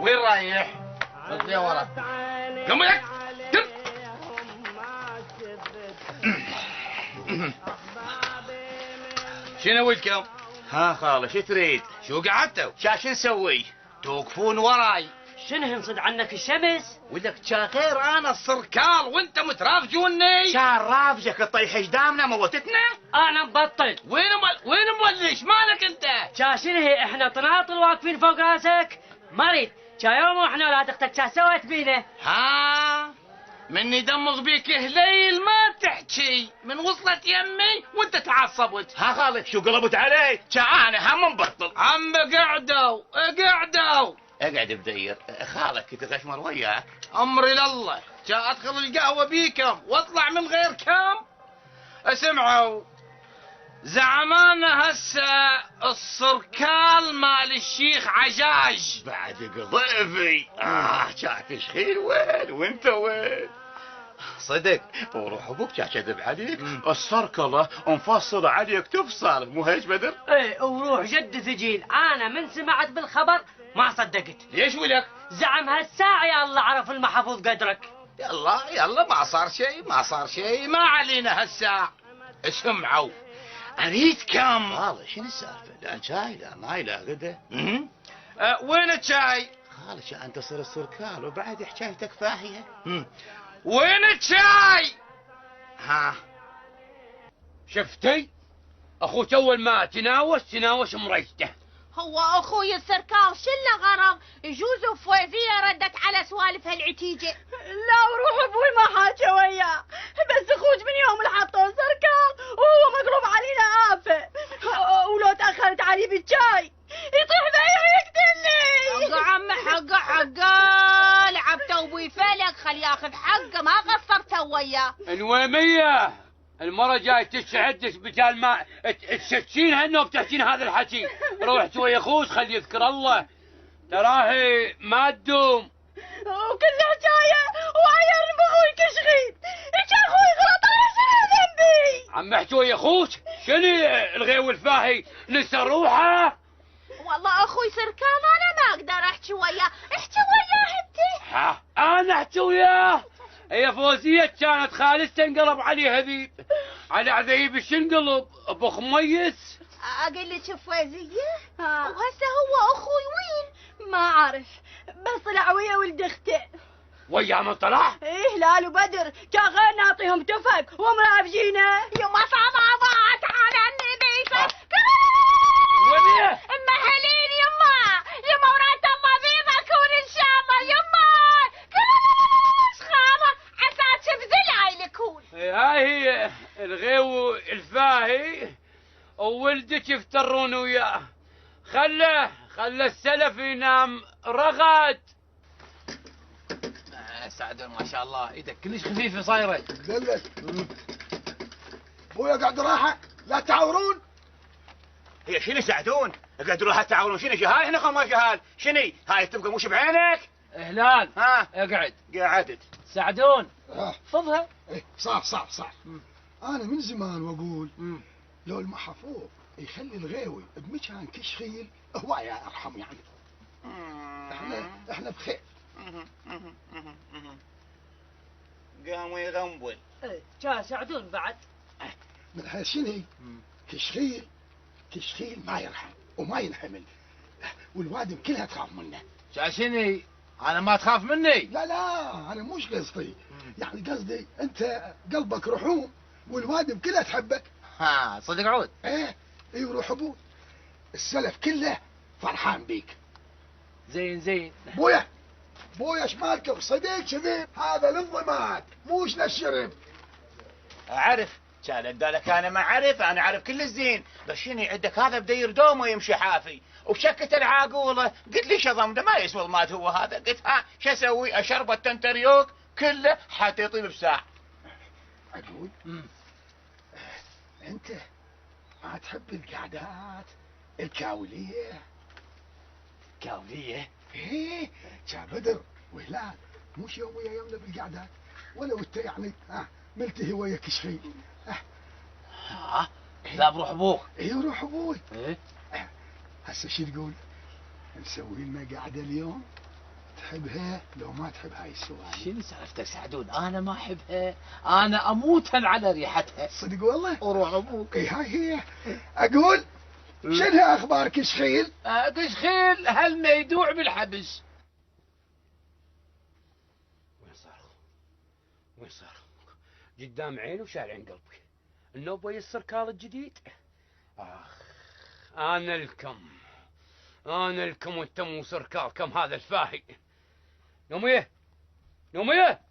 وين رايح؟ رد يا ورا. قم لك. شنو ودكم؟ ها خالة شو تريد؟ شو قعدتوا؟ شو نسوي؟ توقفون وراي. شنو ينصد عنك الشمس؟ ولك غير انا السركال وانت مترافجوني. شان رافجك تطيح قدامنا موتتنا؟ انا مبطل. وين مولش مالك انت؟ شنو هي احنا طناطل واقفين فوق راسك؟ مريض يوم واحنا ولاد اختك سويت بينا؟ ها مني دمغ بيك هليل ما تحكي من وصلت يمي وانت تعصبت. ها خالك شو قلبت علي؟ انا هم مبطل. عم قعدوا اقعد بدير. خالك كنت غشمر وياك. امري لله جاء ادخل القهوه بيكم واطلع من غيركم. اسمعوا زعمانا هسه السركال مال الشيخ عجاج. بعد ضيفي. شاك شخير وين وانت وين؟ صدق وروح ابوك كذب عليك. السركله مفصله عليك تفصل مو هيك بدر؟ ايه وروح جد ثجيل. انا من سمعت بالخبر ما صدقت. ليش ولك؟ زعم هالساعة يا الله عرف المحفوظ قدرك. يلا ما صار شيء ما علينا هالساعة. اسمعوا اريد كم. خالة شنو السالفه؟ لا شاي لا ماي لا غدا. وين الشاي؟ خالة انت تصير السركال وبعد حكايتك فاهيه. وين الشاي؟ ها شفتي؟ اخوك اول ما تناوش مريته. هو اخوي السركال شله غرض يجوز فويزيه ردت على سوالف هالعتيجه. لا وروح ابوي ما حاجه وياه، بس اخوك من يوم اللي حطوه سركال وهو مقلوب علينا آفة، ولو تاخرت عليه بالشاي يطيح بي ويقتلني. حق عم حق لعبته ابوي فلك خلي ياخذ حقه ما قصرته وياه. الويميه المرة جاي تشعدك بدال ما تشتشينها انه بتحكين هذا الحكي. روح ويا اخوك خلي يذكر الله تراهي ما تدوم. وكل حكايه وعير بأخوي كشغيل. ايش اخوي غلط انا شنو ذنبي؟ عم احكي ويا اخوك شنو الغيو الفاهي نسى روحه. والله اخوي سركان انا ما اقدر احكي وياه. احكي وياه انت. ها انا احكي وياه. هي فوزية كانت خالصة انقلب عليه هذيب. على عذيب شنقلب ابو خميس. اقول لك فوزية وهسه هو اخوي وين؟ ما اعرف بس طلع ويا ولد اخته. ويا من طلع؟ ايه هلال وبدر كان غير نعطيهم تفك ومرافجينا. يما صبابات على النبي. وليه؟ اما هلين يما ورات الله بيض اكون ان شاء الله يما. خابة عسى تبذل يكون. هاي هي الغيو الفاهي وولدك يفترون وياه. خله السلف ينام رغد. سعدون ما شاء الله ايدك كلش خفيفه صايره. دلك ابويا قاعد راحه لا تعورون. هي شنو سعدون؟ قعدوا راح تعاونون شنو جهال احنا خما جهال شني هاي تبقى مش بعينك. هلال ها اقعد. قعدت. سعدون فضها. ايه صح انا من زمان واقول لو المحفوظ يخلي الغيوي بمكان كشخيل هو يا ارحم يعني. احنا بخير. قاموا يغنبل. كان سعدون بعد من هالشني كشخيل ما يرحم وما ينحمل والوادم كلها تخاف منه. شاشني انا ما تخاف مني؟ لا انا مش قصدي يعني قصدي انت قلبك رحوم والوادم كلها تحبك. ها صدق عود. ايه روح ابوي السلف كله فرحان بيك. زين بويا ايش مالكم صديق كذب هذا للضمات موش للشرب. اعرف كان ادالك انا ما اعرف انا اعرف كل الزين بس شنو عندك هذا بدير دومه يمشي حافي وبشكة العاقوله. قلت لي شظم ده ما يسوى المات هو هذا. قلت ها شو اسوي؟ اشرب التنتريوك كله حتى يطيب بساعه. اقول انت ما تحب القعدات الكاوليه؟ كاوليه؟ ايه كا بدر وهلال مش يوم ويا يومنا بالقعدات ولو انت يعني ملتهي ويا كشخيل. لا بروح ابوك. ايه روح ابوي. ايه هسه شو تقول؟ نسوي لنا قعده اليوم؟ تحبها لو ما تحب هاي السوالف؟ شنو سالفتك سعدون؟ انا ما احبها، انا اموتن على ريحتها. صدق والله؟ وروح ابوك. اي هاي هي. اقول شنو اخبار كشخيل؟ كشخيل هلنا يدوع بالحبس. وين صار؟ وين صار؟ قدام عيني وشارعين قلبي. النوبة السركال الجديد. اخ انا الكم وانت مو سركال كم هذا الفاهي. نوميه نوميه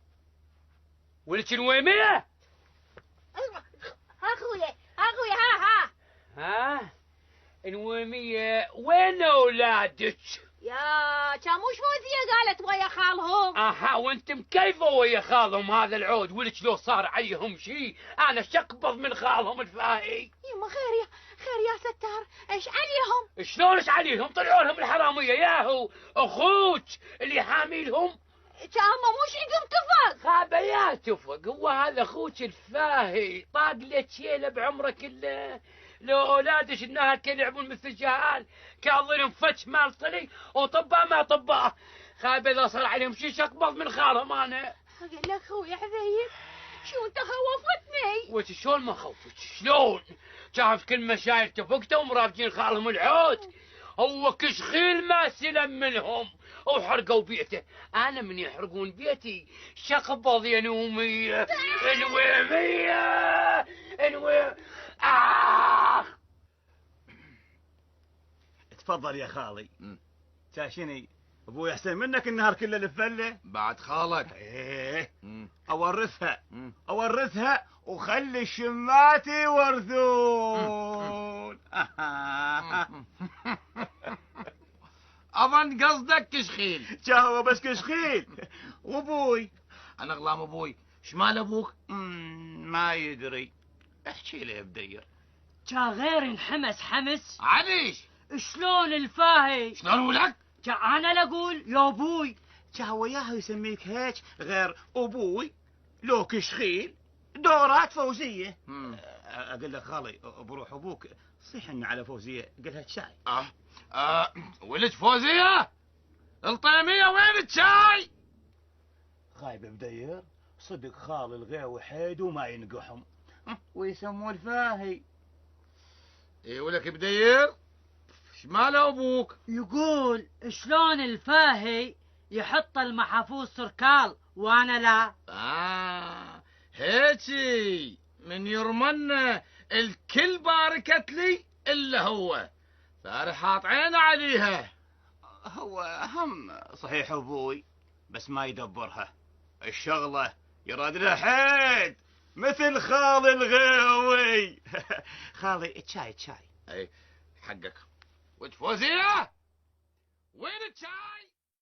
ولك الويميه. اخويا ها الويميه وين اولادك؟ يا كان مش فوزية قالت ويا خالهم. اها وانت مكيفه ويا خالهم هذا العود ولك لو صار عليهم شيء انا شقبض من خالهم الفاهي. يما خير يا ستار ايش عليهم؟ شلون ايش عليهم؟ طلعوا لهم الحراميه ياهو اخوك اللي حاميلهم. كان مش عندهم تفق. خابه يا تفق هو هذا اخوك الفاهي طاق لك شيله بعمره كله. لو اولادك النهار يلعبون مثل جهال كاظلم فتش مال طلي وطباء ما طباء. خايب اذا صار عليهم شي شقبض من خالهم انا. اقول لك خويا حبيب شو انت خوفتني. وش شلون ما خوفك؟ شلون؟ شاف كل مشايخ تفقته ومرافقين خالهم العود. هو كشخيل ما سلم منهم وحرقوا بيته. انا من يحرقون بيتي شقبض يا نوميه الويميه تفضل يا خالي. شاشني ابوي احسن منك النهار كله الفله. بعد خالك. ايه اورثها وخلي الشمات يورثون. اظن قصدك كشخيل. هو بس كشخيل. وابوي انا غلام ابوي. شمال ابوك؟ ما يدري. احكي لي بدير. جا غير انحمس حمس. عليش؟ شلون الفاهي؟ شلون ولك؟ جا انا لا اقول يا ابوي. هو ياهو يسميك هيك غير ابوي لو كشخيل دورات فوزيه. اقول لك خالي بروح ابوك صيح لنا على فوزيه قلها شاي. ولد فوزيه الطيميه وين الشاي؟ خايب بدير صدق خال الغيوي حيد وما ينقحهم ويسموه الفاهي. اي ولك بدير شمال ابوك؟ يقول شلون الفاهي يحط المحافوظ سركال وانا لا. هيجي من يرمنا الكل باركت لي الا هو ثاري حاط عينه عليها. هو هم صحيح ابوي بس ما يدبرها الشغله يراد لها حيد مثل خال الغيوي. خالي شاي. اي حقك. وجه فوزيه وين الشاي؟